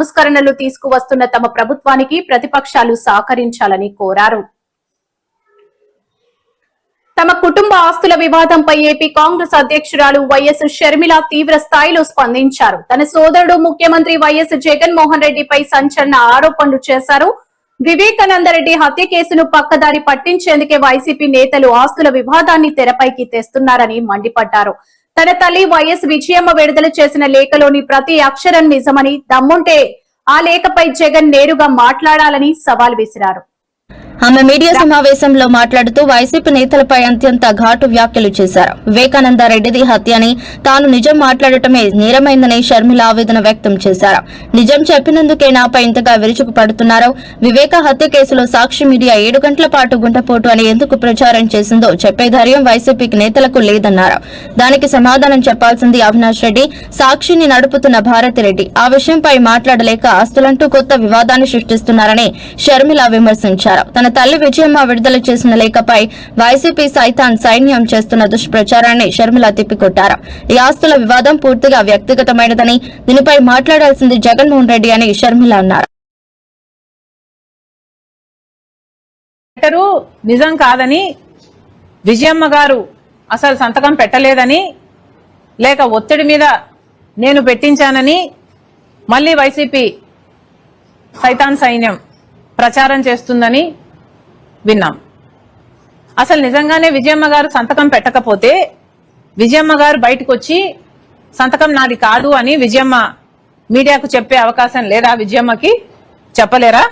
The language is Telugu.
సంస్కరణలు తీసుకువస్తున్న తమ ప్రభుత్వానికి ప్రతిపక్షాలు సహకరించాలని కోరారు. తమ కుటుంబ ఆస్తుల వివాదంపై ఏపీ కాంగ్రెస్ అధ్యక్షురాలు వైఎస్ షర్మిల తీవ్ర స్థాయిలో స్పందించారు. తన సోదరుడు ముఖ్యమంత్రి వైఎస్ జగన్మోహన్ రెడ్డిపై సంచలన ఆరోపణలు చేశారు. వివేకానందరెడ్డి హత్య కేసును పక్కదారి పట్టించేందుకే వైసీపీ నేతలు ఆస్తుల వివాదాన్ని తెరపైకి తెస్తున్నారని మండిపడ్డారు. తన తల్లి వైఎస్ విజయమ్మ విడుదల చేసిన లేఖలోని ప్రతి అక్షరం నిజమని, దమ్ముంటే ఆ లేఖపై జగన్ నేరుగా మాట్లాడాలని సవాల్ విసిరారు. ఆమె మీడియా సమావేశంలో మాట్లాడుతూ వైసీపీ నేతలపై అత్యంత ఘాటు వ్యాఖ్యలు చేశారు. వివేకానందరెడ్డిది హత్య అని, తాను నిజం మాట్లాడటమే నేరమైందని షర్మిల ఆవేదన వ్యక్తం చేశారు. నిజం చెప్పినందుకే నాపై ఇంతగా విరుచుకు పడుతున్నారు. వివేక హత్య కేసులో సాక్షి మీడియా 7 గంటల పాటు గుంటపోటు అని ఎందుకు ప్రచారం చేసిందో చెప్పే ధైర్యం వైసీపీ నేతలకు లేదన్నారు. దానికి సమాధానం చెప్పాల్సింది అవినాష్ రెడ్డి, సాక్షిని నడుపుతున్న భారతిరెడ్డి. ఆ విషయంపై మాట్లాడలేక ఆస్తులంటూ కొత్త వివాదాన్ని సృష్టిస్తున్నారని షర్మిల విమర్శించారు. తన తల్లి విజయమ్మ విడుదల చేసిన లేఖపై వైసీపీ సైతాన్ సైన్యం చేస్తున్న దుష్ప్రచారాన్ని షర్మిల తిప్పికొట్టారు. ఈ ఆస్తుల వివాదం పూర్తిగా వ్యక్తిగతమైనదని, దీనిపై మాట్లాడాల్సింది జగన్మోహన్ రెడ్డి అని షర్మిల అన్నారు. నిజం కాదని, విజయమ్మ గారు అసలు సంతకం పెట్టలేదని, లేక ఒత్తిడి మీద నేను పెట్టించానని మళ్లీ వైసీపీ సైతాన్ సైన్యం ప్రచారం చేస్తుందని విన్నాం. అసలు నిజంగానే విజయమ్మ గారు సంతకం పెట్టకపోతే విజయమ్మ గారు బయటకు వచ్చి సంతకం నాది కాదు అని విజయమ్మ మీడియాకు చెప్పే అవకాశం లేదా? విజయమ్మకి చెప్పలేరా?